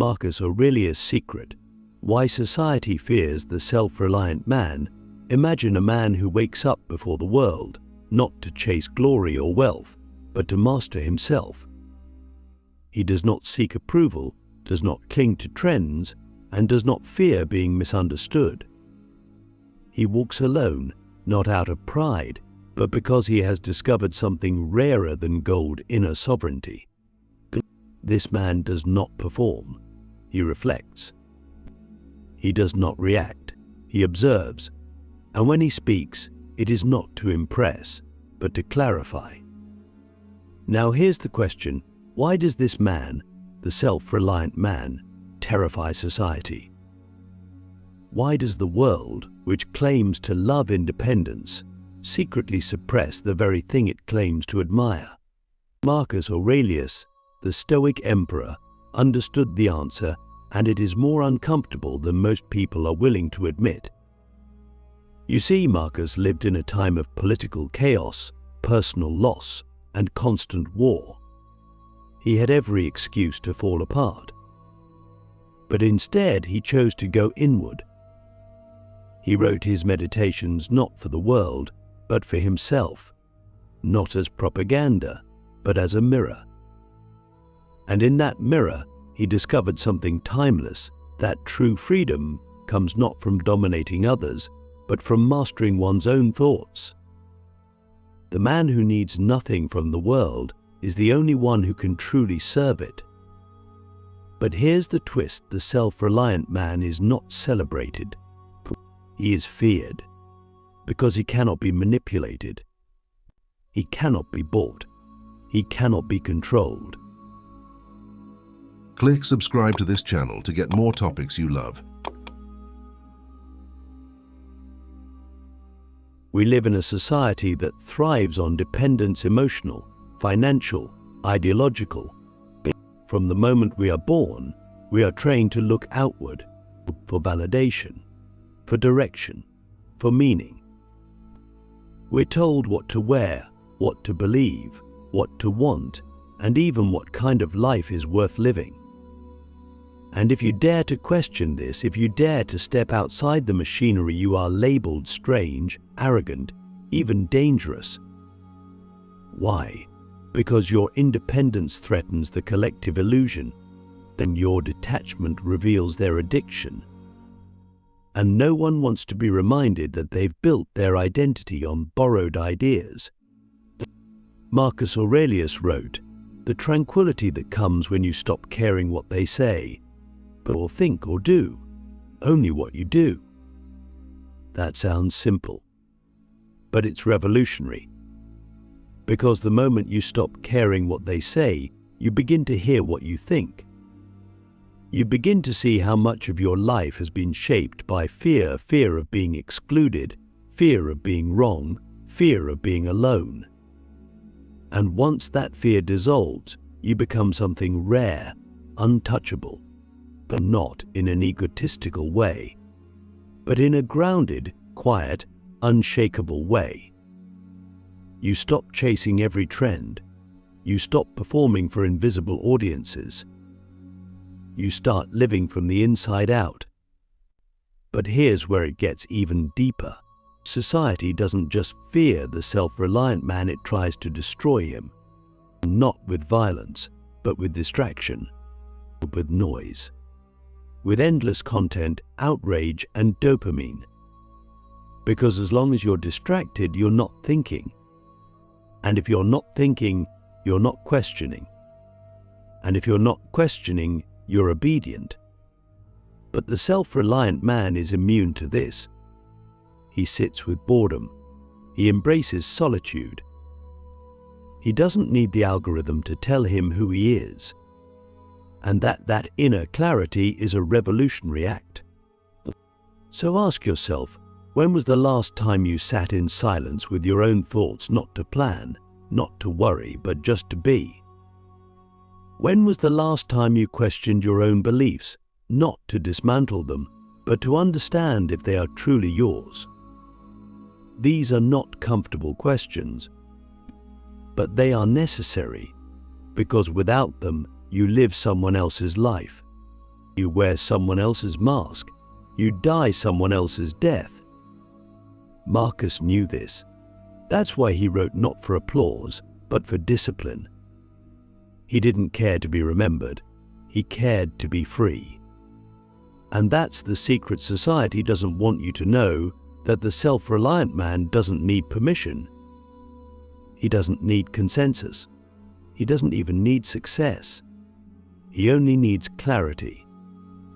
Marcus Aurelius' secret, why society fears the self-reliant man. Imagine a man who wakes up before the world, not to chase glory or wealth, but to master himself. He does not seek approval, does not cling to trends, and does not fear being misunderstood. He walks alone, not out of pride, but because he has discovered something rarer than gold: inner sovereignty. This man does not perform. He reflects. He does not react. He observes. And when he speaks, it is not to impress, but to clarify. Now here's the question: why does this man, the self-reliant man, terrify society? Why does the world, which claims to love independence, secretly suppress the very thing it claims to admire? Marcus Aurelius, the Stoic emperor, understood the answer, and it is more uncomfortable than most people are willing to admit. You see, Marcus lived in a time of political chaos, personal loss, and constant war. He had every excuse to fall apart. But instead, he chose to go inward. He wrote his meditations not for the world, but for himself, not as propaganda, but as a mirror. And in that mirror, he discovered something timeless, that true freedom comes not from dominating others, but from mastering one's own thoughts. The man who needs nothing from the world is the only one who can truly serve it. But here's the twist: the self-reliant man is not celebrated. He is feared, because he cannot be manipulated. He cannot be bought. He cannot be controlled. Click subscribe to this channel to get more topics you love. We live in a society that thrives on dependence: emotional, financial, ideological. From the moment we are born, we are trained to look outward for validation, for direction, for meaning. We're told what to wear, what to believe, what to want, and even what kind of life is worth living. And if you dare to question this, if you dare to step outside the machinery, you are labeled strange, arrogant, even dangerous. Why? Because your independence threatens the collective illusion. Then your detachment reveals their addiction. And no one wants to be reminded that they've built their identity on borrowed ideas. Marcus Aurelius wrote, "The tranquility that comes when you stop caring what they say, or think or do, only what you do." That sounds simple, but it's revolutionary. Because the moment you stop caring what they say, you begin to hear what you think. You begin to see how much of your life has been shaped by fear: fear of being excluded, fear of being wrong, fear of being alone. And once that fear dissolves, you become something rare, untouchable, but not in an egotistical way, but in a grounded, quiet, unshakable way. You stop chasing every trend. You stop performing for invisible audiences. You start living from the inside out. But here's where it gets even deeper. Society doesn't just fear the self-reliant man, it tries to destroy him. Not with violence, but with distraction, with noise, with endless content, outrage, and dopamine. Because as long as you're distracted, you're not thinking. And if you're not thinking, you're not questioning. And if you're not questioning, you're obedient. But the self-reliant man is immune to this. He sits with boredom. He embraces solitude. He doesn't need the algorithm to tell him who he is. And that inner clarity is a revolutionary act. So ask yourself, when was the last time you sat in silence with your own thoughts, not to plan, not to worry, but just to be? When was the last time you questioned your own beliefs, not to dismantle them, but to understand if they are truly yours? These are not comfortable questions, but they are necessary, because without them, you live someone else's life. You wear someone else's mask. You die someone else's death. Marcus knew this. That's why he wrote not for applause, but for discipline. He didn't care to be remembered. He cared to be free. And that's the secret society doesn't want you to know, that the self-reliant man doesn't need permission. He doesn't need consensus. He doesn't even need success. He only needs clarity.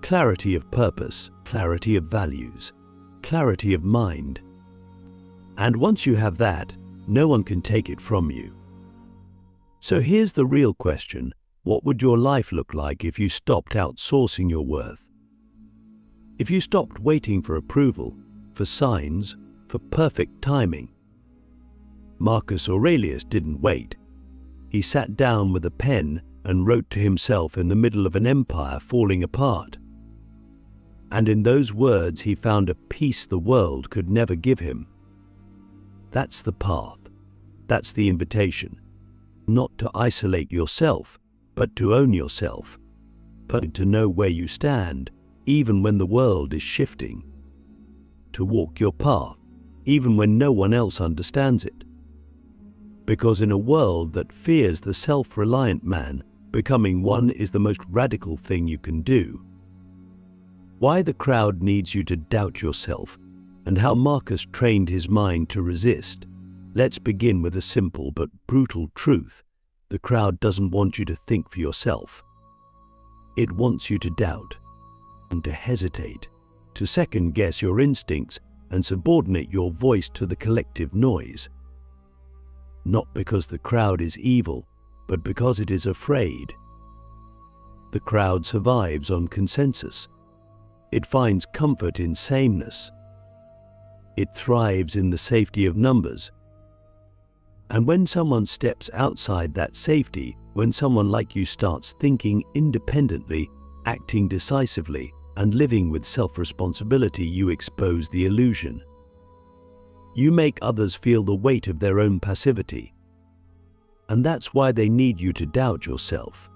Clarity of purpose, clarity of values, clarity of mind. And once you have that, no one can take it from you. So here's the real question. What would your life look like if you stopped outsourcing your worth? If you stopped waiting for approval, for signs, for perfect timing? Marcus Aurelius didn't wait. He sat down with a pen and wrote to himself in the middle of an empire falling apart. And in those words he found a peace the world could never give him. That's the path. That's the invitation. Not to isolate yourself, but to own yourself. But to know where you stand, even when the world is shifting. To walk your path, even when no one else understands it. Because in a world that fears the self-reliant man, becoming one is the most radical thing you can do. Why the crowd needs you to doubt yourself, and how Marcus trained his mind to resist. Let's begin with a simple but brutal truth. The crowd doesn't want you to think for yourself. It wants you to doubt, and to hesitate, to second-guess your instincts and subordinate your voice to the collective noise. Not because the crowd is evil, but because it is afraid. The crowd survives on consensus. It finds comfort in sameness. It thrives in the safety of numbers. And when someone steps outside that safety, when someone like you starts thinking independently, acting decisively, and living with self-responsibility, you expose the illusion. You make others feel the weight of their own passivity. And that's why they need you to doubt yourself.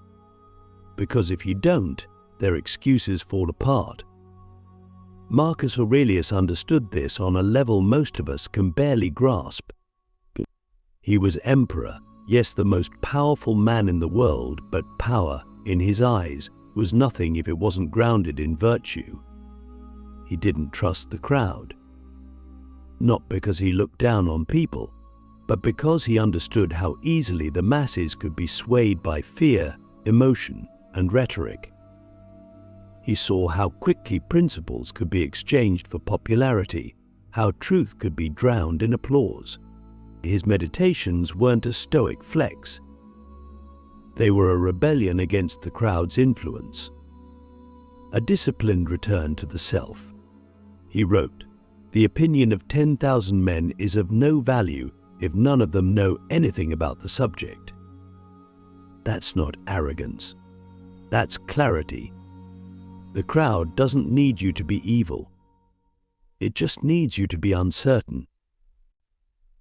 Because if you don't, their excuses fall apart. Marcus Aurelius understood this on a level most of us can barely grasp. He was emperor, yes, the most powerful man in the world, but power, in his eyes, was nothing if it wasn't grounded in virtue. He didn't trust the crowd. Not because he looked down on people, but because he understood how easily the masses could be swayed by fear, emotion, and rhetoric. He saw how quickly principles could be exchanged for popularity, how truth could be drowned in applause. His meditations weren't a stoic flex. They were a rebellion against the crowd's influence. A disciplined return to the self. He wrote, "The opinion of 10,000 men is of no value if none of them know anything about the subject." That's not arrogance. That's clarity. The crowd doesn't need you to be evil. It just needs you to be uncertain.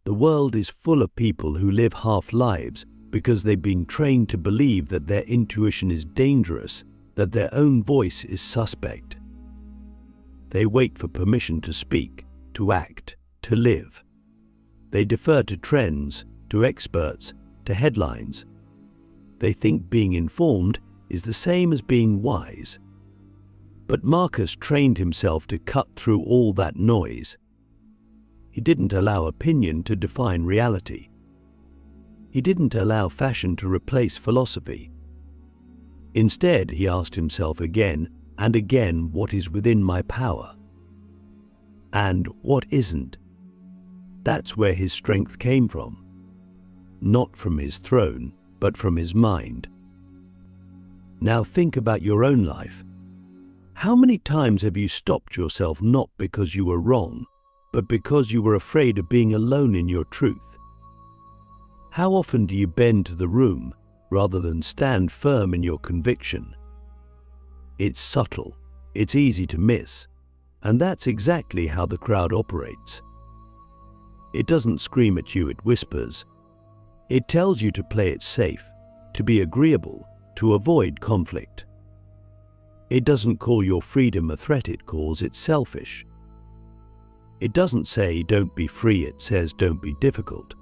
The world is full of people who live half lives because they've been trained to believe that their intuition is dangerous, that their own voice is suspect. They wait for permission to speak, to act, to live. They defer to trends, to experts, to headlines. They think being informed is the same as being wise. But Marcus trained himself to cut through all that noise. He didn't allow opinion to define reality. He didn't allow fashion to replace philosophy. Instead, he asked himself again and again, what is within my power? And what isn't? That's where his strength came from. Not from his throne, but from his mind. Now think about your own life. How many times have you stopped yourself not because you were wrong, but because you were afraid of being alone in your truth? How often do you bend to the room rather than stand firm in your conviction? It's subtle, it's easy to miss, and that's exactly how the crowd operates. It doesn't scream at you, it whispers. It tells you to play it safe, to be agreeable, to avoid conflict. It doesn't call your freedom a threat, it calls it selfish. It doesn't say don't be free, it says don't be difficult.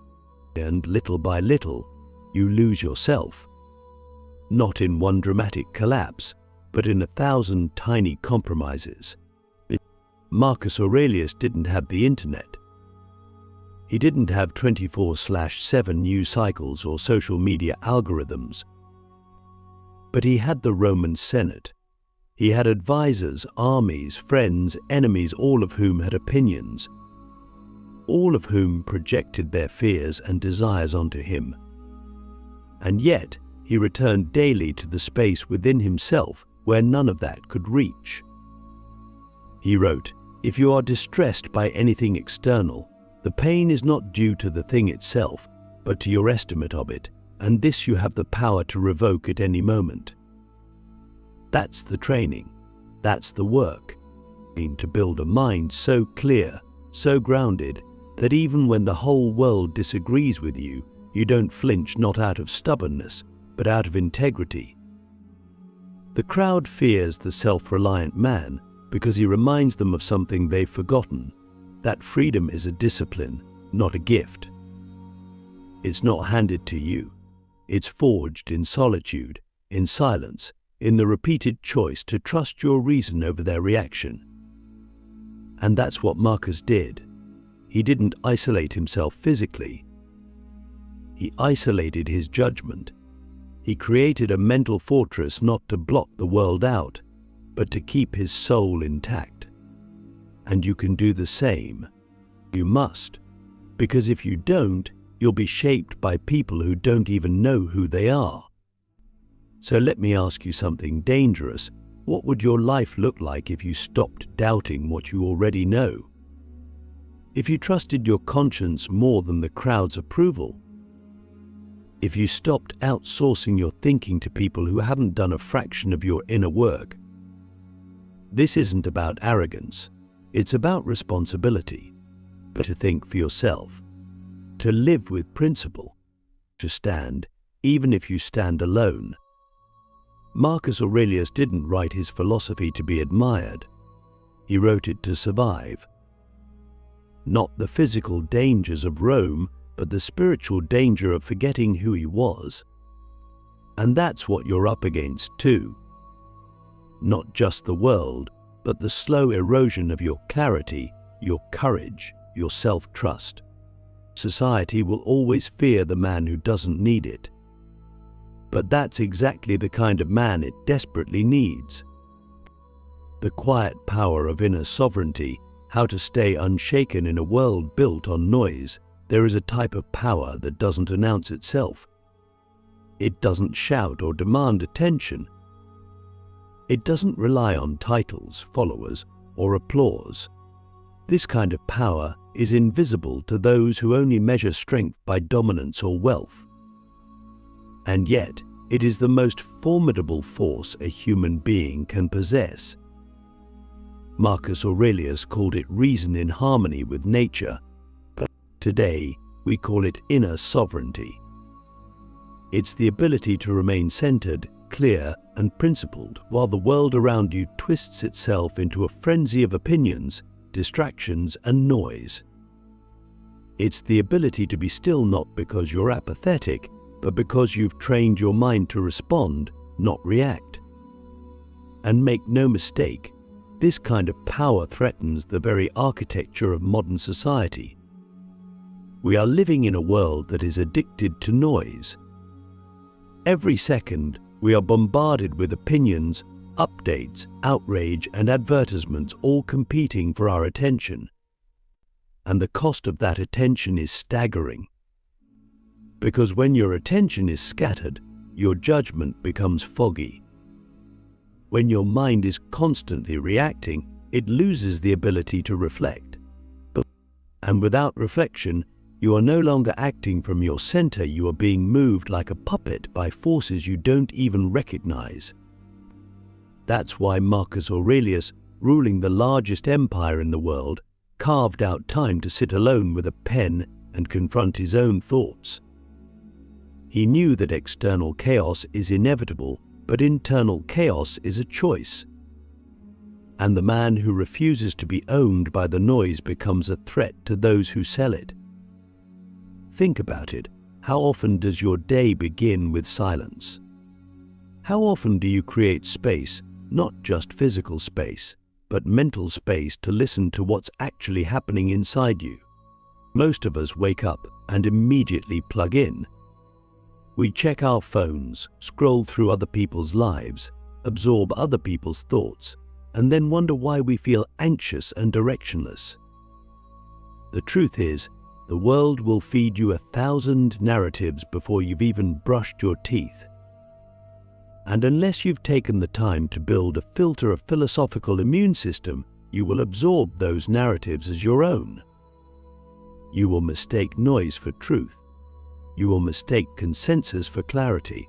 And little by little, you lose yourself. Not in one dramatic collapse, but in 1,000 tiny compromises. Marcus Aurelius didn't have the internet. He didn't have 24/7 news cycles or social media algorithms. But he had the Roman Senate. He had advisors, armies, friends, enemies, all of whom had opinions, all of whom projected their fears and desires onto him. And yet, he returned daily to the space within himself where none of that could reach. He wrote, "If you are distressed by anything external, the pain is not due to the thing itself, but to your estimate of it, and this you have the power to revoke at any moment." That's the training. That's the work. To build a mind so clear, so grounded, that even when the whole world disagrees with you, you don't flinch, not out of stubbornness, but out of integrity. The crowd fears the self-reliant man because he reminds them of something they've forgotten, that freedom is a discipline, not a gift. It's not handed to you. It's forged in solitude, in silence, in the repeated choice to trust your reason over their reaction. And that's what Marcus did. He didn't isolate himself physically. He isolated his judgment. He created a mental fortress not to block the world out, but to keep his soul intact. And you can do the same. You must, because if you don't, you'll be shaped by people who don't even know who they are. So let me ask you something dangerous. What would your life look like if you stopped doubting what you already know? If you trusted your conscience more than the crowd's approval? If you stopped outsourcing your thinking to people who haven't done a fraction of your inner work? This isn't about arrogance. It's about responsibility. But to think for yourself. To live with principle. To stand, even if you stand alone. Marcus Aurelius didn't write his philosophy to be admired. He wrote it to survive. Not the physical dangers of Rome, but the spiritual danger of forgetting who he was. And that's what you're up against too. Not just the world, but the slow erosion of your clarity, your courage, your self-trust. Society will always fear the man who doesn't need it. But that's exactly the kind of man it desperately needs. The quiet power of inner sovereignty, how to stay unshaken in a world built on noise. There is a type of power that doesn't announce itself. It doesn't shout or demand attention. It doesn't rely on titles, followers, or applause. This kind of power is invisible to those who only measure strength by dominance or wealth. And yet, it is the most formidable force a human being can possess. Marcus Aurelius called it reason in harmony with nature. But today, we call it inner sovereignty. It's the ability to remain centered, clear, and principled while the world around you twists itself into a frenzy of opinions, distractions, and noise. It's the ability to be still, not because you're apathetic, but because you've trained your mind to respond, not react. And make no mistake, this kind of power threatens the very architecture of modern society. We are living in a world that is addicted to noise. Every second, we are bombarded with opinions, updates, outrage, and advertisements, all competing for our attention. And the cost of that attention is staggering. Because when your attention is scattered, your judgment becomes foggy. When your mind is constantly reacting, it loses the ability to reflect. And without reflection, you are no longer acting from your center, you are being moved like a puppet by forces you don't even recognize. That's why Marcus Aurelius, ruling the largest empire in the world, carved out time to sit alone with a pen and confront his own thoughts. He knew that external chaos is inevitable, but internal chaos is a choice, and the man who refuses to be owned by the noise becomes a threat to those who sell it. Think about it. How often does your day begin with silence? How often do you create space, not just physical space, but mental space to listen to what's actually happening inside you? Most of us wake up and immediately plug in. We check our phones, scroll through other people's lives, absorb other people's thoughts, and then wonder why we feel anxious and directionless. The truth is, the world will feed you 1,000 narratives before you've even brushed your teeth. And unless you've taken the time to build a filter of philosophical immune system, you will absorb those narratives as your own. You will mistake noise for truth. You will mistake consensus for clarity.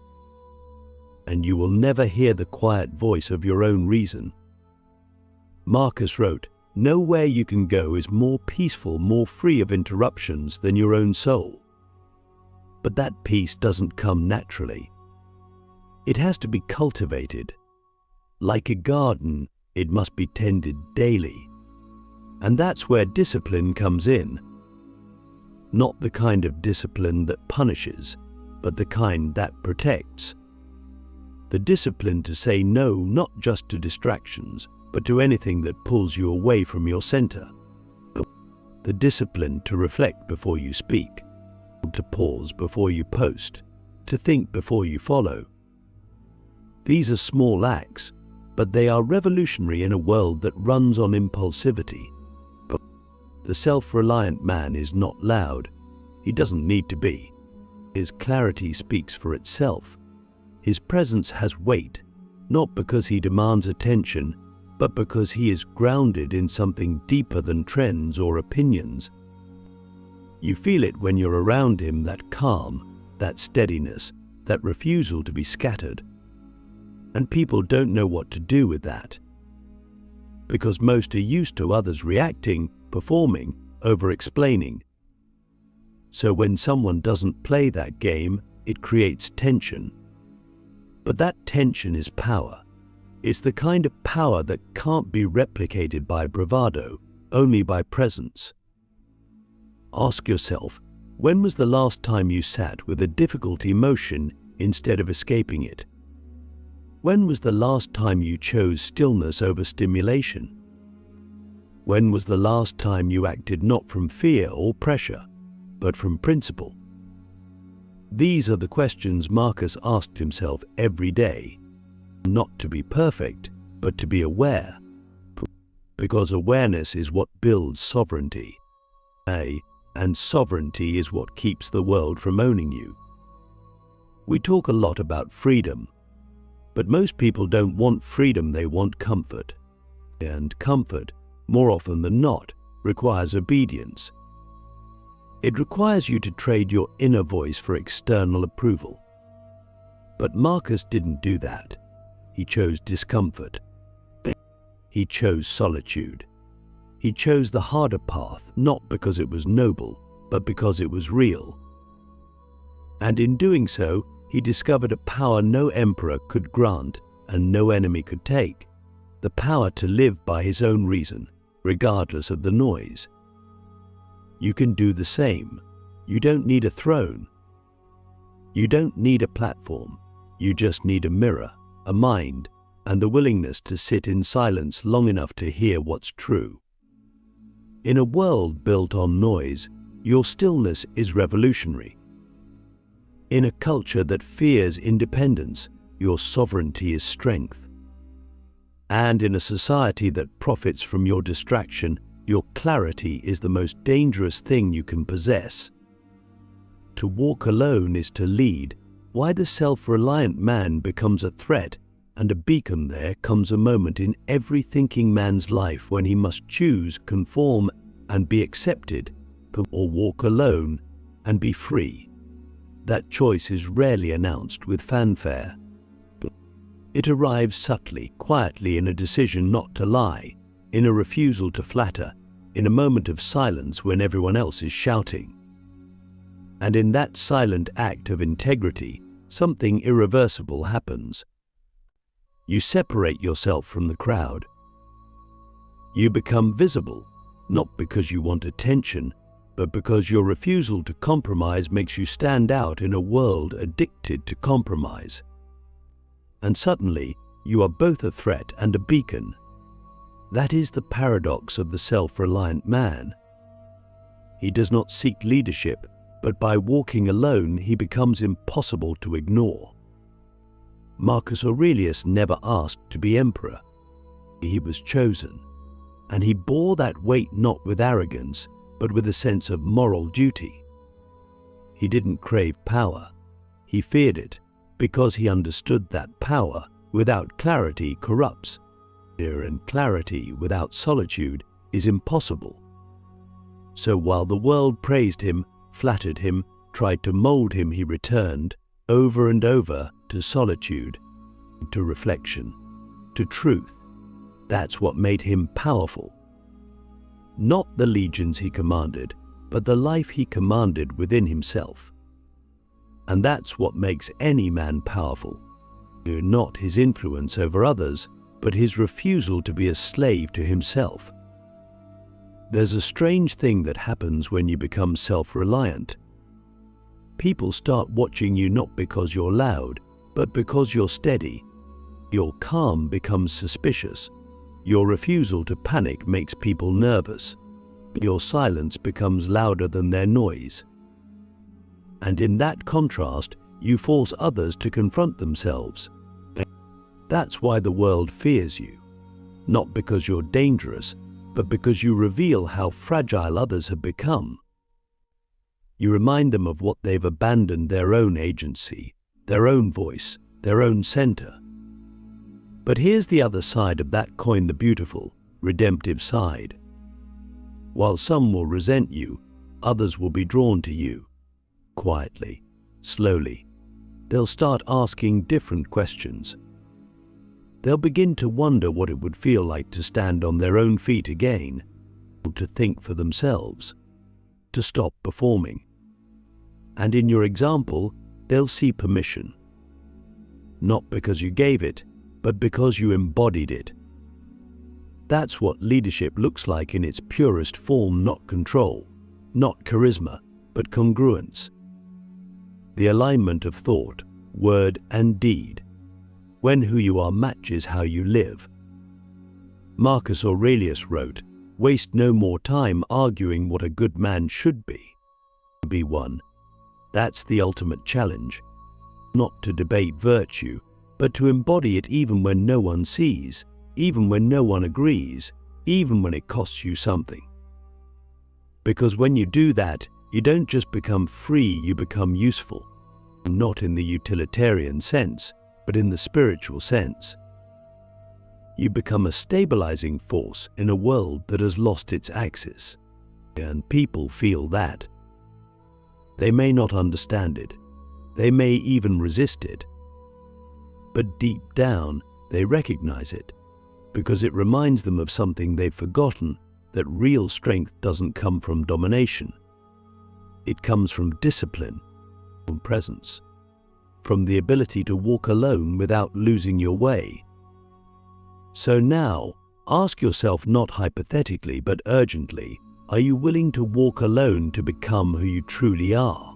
And you will never hear the quiet voice of your own reason. Marcus wrote, "Nowhere you can go is more peaceful, more free of interruptions than your own soul." But that peace doesn't come naturally. It has to be cultivated. Like a garden, it must be tended daily. And that's where discipline comes in. Not the kind of discipline that punishes, but the kind that protects. The discipline to say no, not just to distractions, but to anything that pulls you away from your center. The discipline to reflect before you speak, to pause before you post, to think before you follow. These are small acts, but they are revolutionary in a world that runs on impulsivity. The self-reliant man is not loud. He doesn't need to be. His clarity speaks for itself. His presence has weight, not because he demands attention, but because he is grounded in something deeper than trends or opinions. You feel it when you're around him, that calm, that steadiness, that refusal to be scattered. And people don't know what to do with that. Because most are used to others reacting, performing, over-explaining. So when someone doesn't play that game, it creates tension. But that tension is power. It's the kind of power that can't be replicated by bravado, only by presence. Ask yourself, when was the last time you sat with a difficult emotion instead of escaping it? When was the last time you chose stillness over stimulation? When was the last time you acted not from fear or pressure, but from principle? These are the questions Marcus asked himself every day. Not to be perfect, but to be aware. Because awareness is what builds sovereignty. And sovereignty is what keeps the world from owning you. We talk a lot about freedom, but most people don't want freedom, they want comfort. And comfort, more often than not, requires obedience. It requires you to trade your inner voice for external approval. But Marcus didn't do that. He chose discomfort. He chose solitude. He chose the harder path, not because it was noble, but because it was real. And in doing so, he discovered a power no emperor could grant and no enemy could take. The power to live by his own reason, regardless of the noise. You can do the same. You don't need a throne. You don't need a platform. You just need a mirror, a mind, and the willingness to sit in silence long enough to hear what's true. In a world built on noise, your stillness is revolutionary. In a culture that fears independence, your sovereignty is strength. And in a society that profits from your distraction, your clarity is the most dangerous thing you can possess. To walk alone is to lead. Why the self-reliant man becomes a threat and a beacon. There comes a moment in every thinking man's life when he must choose, conform, and be accepted, or walk alone and be free. That choice is rarely announced with fanfare. It arrives subtly, quietly, in a decision not to lie, in a refusal to flatter, in a moment of silence when everyone else is shouting. And in that silent act of integrity, something irreversible happens. You separate yourself from the crowd. You become visible, not because you want attention, but because your refusal to compromise makes you stand out in a world addicted to compromise. And suddenly, you are both a threat and a beacon. That is the paradox of the self-reliant man. He does not seek leadership, but by walking alone, he becomes impossible to ignore. Marcus Aurelius never asked to be emperor. He was chosen, and he bore that weight not with arrogance, but with a sense of moral duty. He didn't crave power. He feared it, because he understood that power without clarity corrupts, and clarity without solitude is impossible. So while the world praised him, flattered him, tried to mold him, he returned over and over to solitude, to reflection, to truth. That's what made him powerful. Not the legions he commanded, but the life he commanded within himself. And that's what makes any man powerful. Not his influence over others, but his refusal to be a slave to himself. There's a strange thing that happens when you become self-reliant. People start watching you not because you're loud, but because you're steady. Your calm becomes suspicious. Your refusal to panic makes people nervous. Your silence becomes louder than their noise. And in that contrast, you force others to confront themselves. That's why the world fears you. Not because you're dangerous, but because you reveal how fragile others have become. You remind them of what they've abandoned: their own agency, their own voice, their own center. But here's the other side of that coin, the beautiful, redemptive side. While some will resent you, others will be drawn to you. Quietly, slowly, they'll start asking different questions. They'll begin to wonder what it would feel like to stand on their own feet again, to think for themselves, to stop performing. And in your example, they'll see permission. Not because you gave it, but because you embodied it. That's what leadership looks like in its purest form: not control, not charisma, but congruence. The alignment of thought, word, and deed, when who you are matches how you live. Marcus Aurelius wrote, "Waste no more time arguing what a good man should be. Be one." That's the ultimate challenge. Not to debate virtue, but to embody it even when no one sees, even when no one agrees, even when it costs you something. Because when you do that, you don't just become free, you become useful. Not in the utilitarian sense, but in the spiritual sense. You become a stabilizing force in a world that has lost its axis. And people feel that. They may not understand it. They may even resist it. But deep down, they recognize it, because it reminds them of something they've forgotten: that real strength doesn't come from domination. It comes from discipline, from presence, from the ability to walk alone without losing your way. So now, ask yourself, not hypothetically but urgently, are you willing to walk alone to become who you truly are?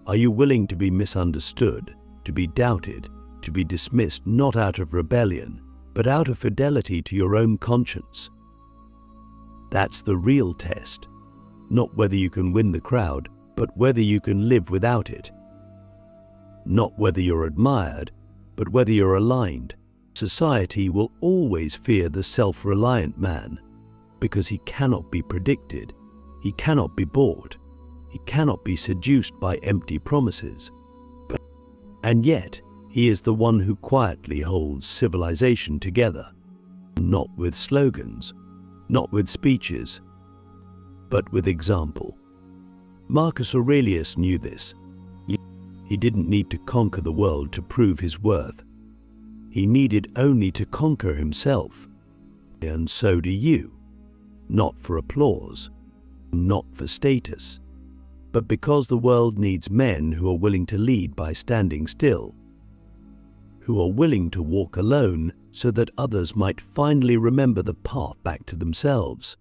Are you willing to be misunderstood, to be doubted, to be dismissed, not out of rebellion, but out of fidelity to your own conscience? That's the real test. Not whether you can win the crowd, but whether you can live without it. Not whether you're admired, but whether you're aligned. Society will always fear the self-reliant man, because he cannot be predicted, he cannot be bought, he cannot be seduced by empty promises. And yet, he is the one who quietly holds civilization together, not with slogans, not with speeches, but with example. Marcus Aurelius knew this. He didn't need to conquer the world to prove his worth. He needed only to conquer himself. And so do you. Not for applause, not for status, but because the world needs men who are willing to lead by standing still, who are willing to walk alone so that others might finally remember the path back to themselves.